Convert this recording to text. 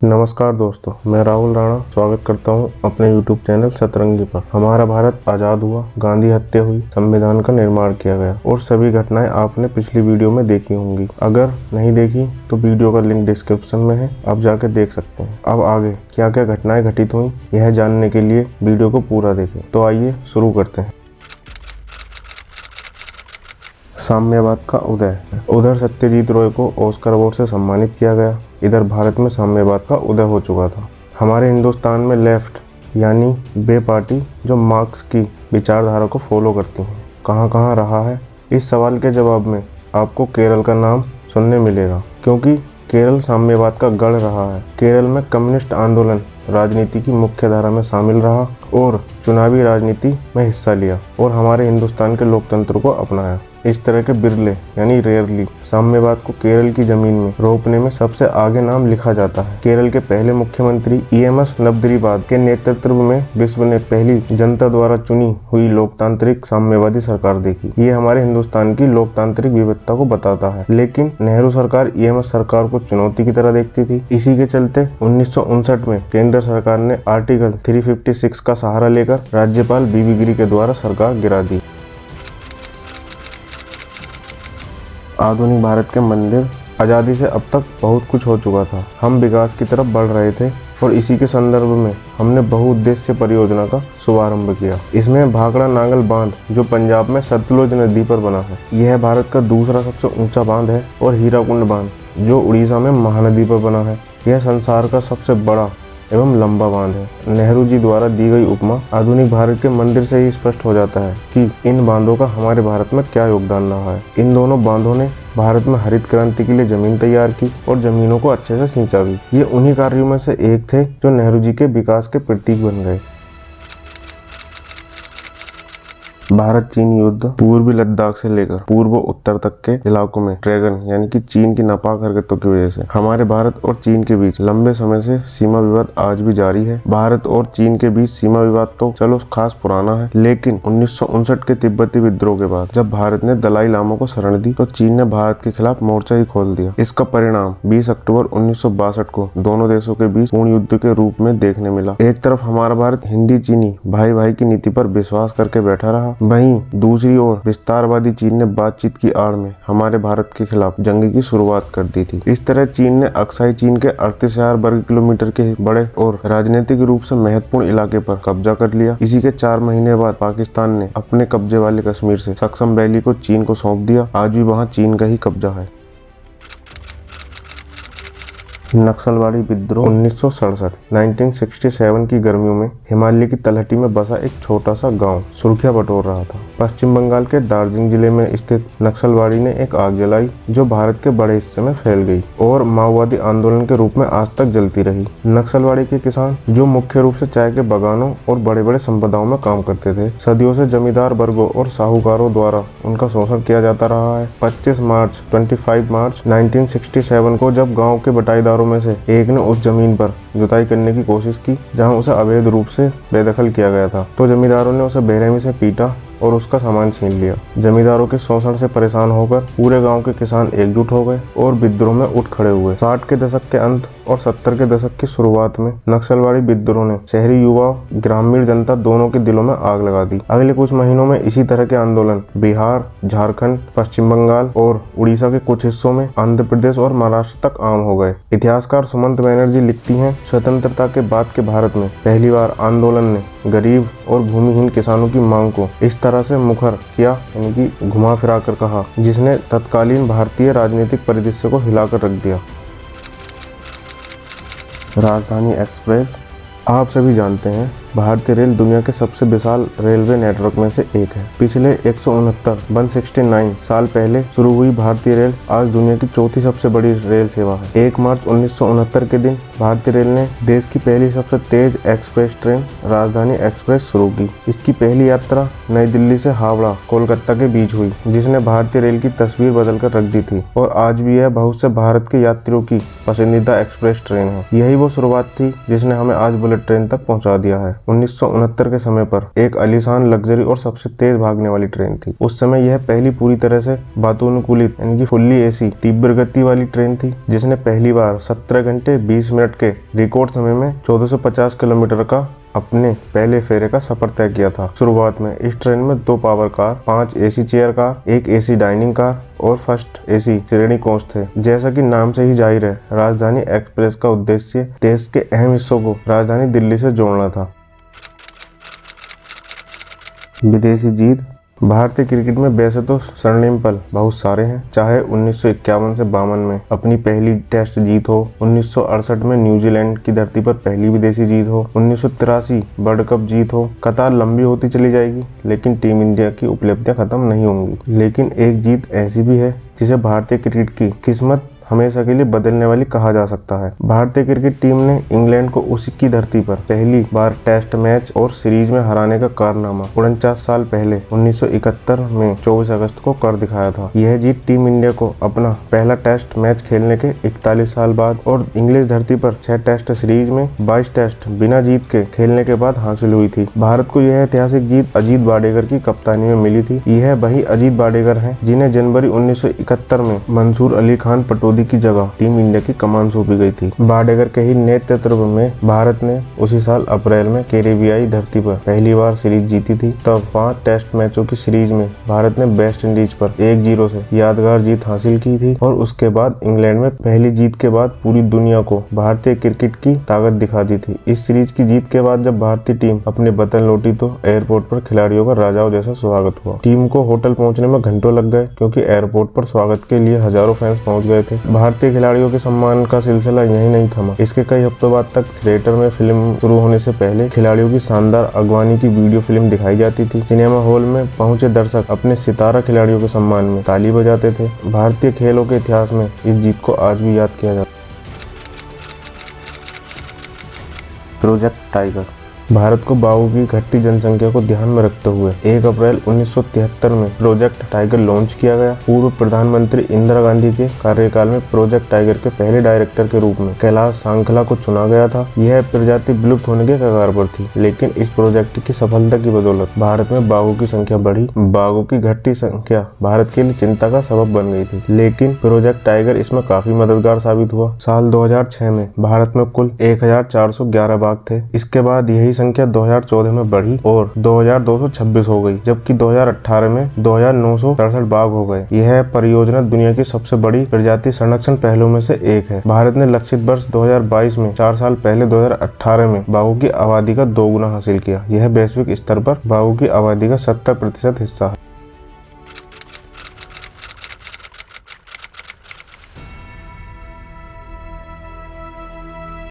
नमस्कार दोस्तों, मैं राहुल राणा स्वागत करता हूं अपने YouTube चैनल सतरंगी पर। हमारा भारत आज़ाद हुआ, गांधी हत्या हुई, संविधान का निर्माण किया गया और सभी घटनाएं आपने पिछली वीडियो में देखी होंगी। अगर नहीं देखी तो वीडियो का लिंक डिस्क्रिप्शन में है, आप जाकर देख सकते हैं। अब आगे क्या क्या घटनाएं घटित हुई यह जानने के लिए वीडियो को पूरा देखें। तो आइए शुरू करते हैं। साम्यवाद का उदय। उधर सत्यजीत रॉय को ऑस्कर अवार्ड से सम्मानित किया गया, इधर भारत में साम्यवाद का उदय हो चुका था। हमारे हिंदुस्तान में लेफ्ट यानी बे पार्टी जो मार्क्स की विचारधारा को फॉलो करती हैं, कहाँ कहाँ रहा है? इस सवाल के जवाब में आपको केरल का नाम सुनने मिलेगा, क्योंकि केरल साम्यवाद का गढ़ रहा है। केरल में कम्युनिस्ट आंदोलन राजनीति की मुख्य धारा में शामिल रहा और चुनावी राजनीति में हिस्सा लिया और हमारे हिंदुस्तान के लोकतंत्र को अपनाया। इस तरह के बिरले यानी रेयरली साम्यवाद को केरल की जमीन में रोपने में सबसे आगे नाम लिखा जाता है। केरल के पहले मुख्यमंत्री EMS नंबूदिरी के नेतृत्व में विश्व ने पहली जनता द्वारा चुनी हुई लोकतांत्रिक साम्यवादी सरकार देखी। ये हमारे हिंदुस्तान की लोकतांत्रिक विविधता को बताता है, लेकिन नेहरू सरकार EMS सरकार को चुनौती की तरह देखती थी। इसी के चलते 1959 में केंद्र सरकार ने आर्टिकल 356 का सहारा लेकर राज्यपाल BB गिरी के द्वारा सरकार गिरा दी। आधुनिक भारत के मंदिर। आज़ादी से अब तक बहुत कुछ हो चुका था, हम विकास की तरफ बढ़ रहे थे और इसी के संदर्भ में हमने बहुउद्देश्य परियोजना का शुभारंभ किया। इसमें भाखड़ा नांगल बांध जो पंजाब में सतलुज नदी पर बना है, यह भारत का दूसरा सबसे ऊंचा बांध है, और हीराकुंड बांध जो उड़ीसा में महानदी पर बना है, यह संसार का सबसे बड़ा एवं लंबा बांध है। नेहरू जी द्वारा दी गई उपमा आधुनिक भारत के मंदिर से ही स्पष्ट हो जाता है कि इन बांधों का हमारे भारत में क्या योगदान रहा है। इन दोनों बांधों ने भारत में हरित क्रांति के लिए जमीन तैयार की और जमीनों को अच्छे से सींचा भी। ये उन्हीं कार्यों में से एक थे जो नेहरू जी के विकास के प्रतीक बन गए। भारत चीन युद्ध। पूर्वी लद्दाख से लेकर पूर्व उत्तर तक के इलाकों में ड्रैगन यानी कि चीन की नापाक हरकतों की वजह से हमारे भारत और चीन के बीच लंबे समय से सीमा विवाद आज भी जारी है। भारत और चीन के बीच सीमा विवाद तो चलो खास पुराना है, लेकिन 1959 के तिब्बती विद्रोह के बाद जब भारत ने दलाई लामा को शरण दी तो चीन ने भारत के खिलाफ मोर्चा ही खोल दिया। इसका परिणाम 20 अक्टूबर 1962 को दोनों देशों के बीच पूर्ण युद्ध के रूप में देखने मिला। एक तरफ हमारा भारत हिंदी चीनी भाई भाई की नीति पर विश्वास करके बैठा रहा, वहीं दूसरी ओर विस्तारवादी चीन ने बातचीत की आड़ में हमारे भारत के खिलाफ जंग की शुरुआत कर दी थी। इस तरह चीन ने अक्साई चीन के 38,000 वर्ग किलोमीटर के बड़े और राजनीतिक रूप से महत्वपूर्ण इलाके पर कब्जा कर लिया। इसी के 4 महीने बाद पाकिस्तान ने अपने कब्जे वाले कश्मीर से सक्सम वैली को चीन को सौंप दिया। आज भी वहाँ चीन का ही कब्जा है। नक्सलवाड़ी विद्रोह 1967 की गर्मियों में हिमालय की तलहटी में बसा एक छोटा सा गांव सुर्खियां बटोर रहा था। पश्चिम बंगाल के दार्जिलिंग जिले में स्थित नक्सलवाड़ी ने एक आग जलाई जो भारत के बड़े हिस्से में फैल गई और माओवादी आंदोलन के रूप में आज तक जलती रही। नक्सलवाड़ी के किसान जो मुख्य रूप से चाय के बागानों और बड़े बड़े संपदाओं में काम करते थे, सदियों से जमींदार वर्गों और साहूकारों द्वारा उनका शोषण किया जाता रहा है। 25 मार्च 1967 को जब गाँव के बटाईदार में से एक ने उस जमीन पर जुताई करने की कोशिश की जहां उसे अवैध रूप से बेदखल किया गया था, तो जमींदारों ने उसे बेरहमी से पीटा और उसका सामान छीन लिया। जमींदारों के शोषण से परेशान होकर पूरे गांव के किसान एकजुट हो गए और विद्रोह में उठ खड़े हुए। 60 के दशक के अंत और 70 के दशक की शुरुआत में नक्सलवाड़ी विद्रोह ने शहरी युवा ग्रामीण जनता दोनों के दिलों में आग लगा दी। अगले कुछ महीनों में इसी तरह के आंदोलन बिहार, झारखंड, पश्चिम बंगाल और उड़ीसा के कुछ हिस्सों में, आंध्र प्रदेश और महाराष्ट्र तक आम हो गए। इतिहासकार सुमंत बनर्जी लिखती हैं, स्वतंत्रता के बाद के भारत में पहली बार आंदोलन ने गरीब और भूमिहीन किसानों की मांग को इस तरह से मुखर किया, यानी कि घुमा फिरा कर कहा, जिसने तत्कालीन भारतीय राजनीतिक परिदृश्य को हिलाकर रख दिया। राजधानी एक्सप्रेस। आप सभी जानते हैं भारतीय रेल दुनिया के सबसे विशाल रेलवे नेटवर्क में से एक है। पिछले 169 साल पहले शुरू हुई भारतीय रेल आज दुनिया की चौथी सबसे बड़ी रेल सेवा है। 1 मार्च 1969 के दिन भारतीय रेल ने देश की पहली सबसे तेज एक्सप्रेस ट्रेन राजधानी एक्सप्रेस शुरू की। इसकी पहली यात्रा नई दिल्ली से हावड़ा कोलकाता के बीच हुई, जिसने भारतीय रेल की तस्वीर बदलकर रख दी थी और आज भी यह बहुत से भारत के यात्रियों की पसंदीदा एक्सप्रेस ट्रेन है। यही वो शुरुआत थी जिसने हमें आज बुलेट ट्रेन तक पहुँचा दिया है। 1969 के समय पर एक आलीशान लग्जरी और सबसे तेज भागने वाली ट्रेन थी। उस समय यह पहली पूरी तरह से वातानुकूलित यानी कि फुल्ली एसी तीव्र गति वाली ट्रेन थी, जिसने पहली बार 17 घंटे 20 मिनट के रिकॉर्ड समय में 1450 किलोमीटर का अपने पहले फेरे का सफर तय किया था। शुरुआत में इस ट्रेन में 2 power car, 5 AC chair car, 1 AC dining car और फर्स्ट एसी श्रेणी कोच थे। जैसा कि नाम से ही जाहिर है, राजधानी एक्सप्रेस का उद्देश्य देश के अहम हिस्सों को राजधानी दिल्ली से जोड़ना था। विदेशी जीत। भारतीय क्रिकेट में वैसे तो स्वर्णिम पल बहुत सारे हैं, चाहे 1951 से 52 में अपनी पहली टेस्ट जीत हो, 1968 में न्यूजीलैंड की धरती पर पहली विदेशी जीत हो, 1983 वर्ल्ड कप जीत हो। कतार लंबी होती चली जाएगी, लेकिन टीम इंडिया की उपलब्धियां खत्म नहीं होंगी। लेकिन एक जीत ऐसी भी है जिसे भारतीय क्रिकेट की किस्मत हमेशा के लिए बदलने वाली कहा जा सकता है। भारतीय क्रिकेट टीम ने इंग्लैंड को उसी की धरती पर पहली बार टेस्ट मैच और सीरीज में हराने का कारनामा 49 साल पहले 1971 में 24 अगस्त को कर दिखाया था। यह जीत टीम इंडिया को अपना पहला टेस्ट मैच खेलने के 41 साल बाद और इंग्लिश धरती पर 6 टेस्ट सीरीज में 22 टेस्ट बिना जीत के खेलने के बाद हासिल हुई थी। भारत को यह ऐतिहासिक जीत अजीत वाडेकर की कप्तानी में मिली थी। यह वही अजीत वाडेकर है जिन्हें जनवरी 1971 में मंसूर अली खान पटौदी की जगह टीम इंडिया की कमान सौंपी गई थी। वाडेकर के ही नेतृत्व में भारत ने उसी साल अप्रैल में कैरेबियाई धरती पर पहली बार सीरीज जीती थी। तब 5 टेस्ट मैचों की सीरीज में भारत ने वेस्ट इंडीज पर 1-0 से यादगार जीत हासिल की थी और उसके बाद इंग्लैंड में पहली जीत के बाद पूरी दुनिया को भारतीय क्रिकेट की ताकत दिखा दी थी। इस सीरीज की जीत के बाद जब भारतीय टीम अपने वतन लौटी तो एयरपोर्ट पर खिलाड़ियों का राजाओं जैसा स्वागत हुआ। टीम को होटल पहुंचने में घंटों लग गए, क्योंकि एयरपोर्ट पर स्वागत के लिए हजारों फैंस पहुंच गए थे। भारतीय खिलाड़ियों के सम्मान का सिलसिला यही नहीं थमा। इसके कई हफ्तों बाद तक थिएटर में फिल्म शुरू होने से पहले खिलाड़ियों की शानदार अगवानी की वीडियो फिल्म दिखाई जाती थी। सिनेमा हॉल में पहुंचे दर्शक अपने सितारा खिलाड़ियों के सम्मान में ताली बजाते थे। भारतीय खेलों के इतिहास में इस जीत को आज भी याद किया जाता है। Project tiger. भारत को बाघों की घटती जनसंख्या को ध्यान में रखते हुए 1 अप्रैल 1973 में प्रोजेक्ट टाइगर लॉन्च किया गया। पूर्व प्रधानमंत्री इंदिरा गांधी के कार्यकाल में प्रोजेक्ट टाइगर के पहले डायरेक्टर के रूप में कैलाश सांखला को चुना गया था। यह प्रजाति विलुप्त होने के कगार पर थी, लेकिन इस प्रोजेक्ट की सफलता की बदौलत भारत में बाघों की संख्या बढ़ी। बाघों की घटती संख्या भारत के लिए चिंता का सबब बन गई थी, लेकिन प्रोजेक्ट टाइगर इसमें काफी मददगार साबित हुआ। साल 2006 में भारत में कुल 1411 बाघ थे। इसके बाद यही संख्या 2014 में बढ़ी और 2226 हो गई, जबकि 2018 में 2967 बाघ हो गए। यह परियोजना दुनिया की सबसे बड़ी प्रजाति संरक्षण पहलों में से एक है। भारत ने लक्षित वर्ष 2022 में 4 साल पहले 2018 में बाघों की आबादी का 2 गुना हासिल किया। यह वैश्विक स्तर पर बाघों की आबादी का 70% हिस्सा है।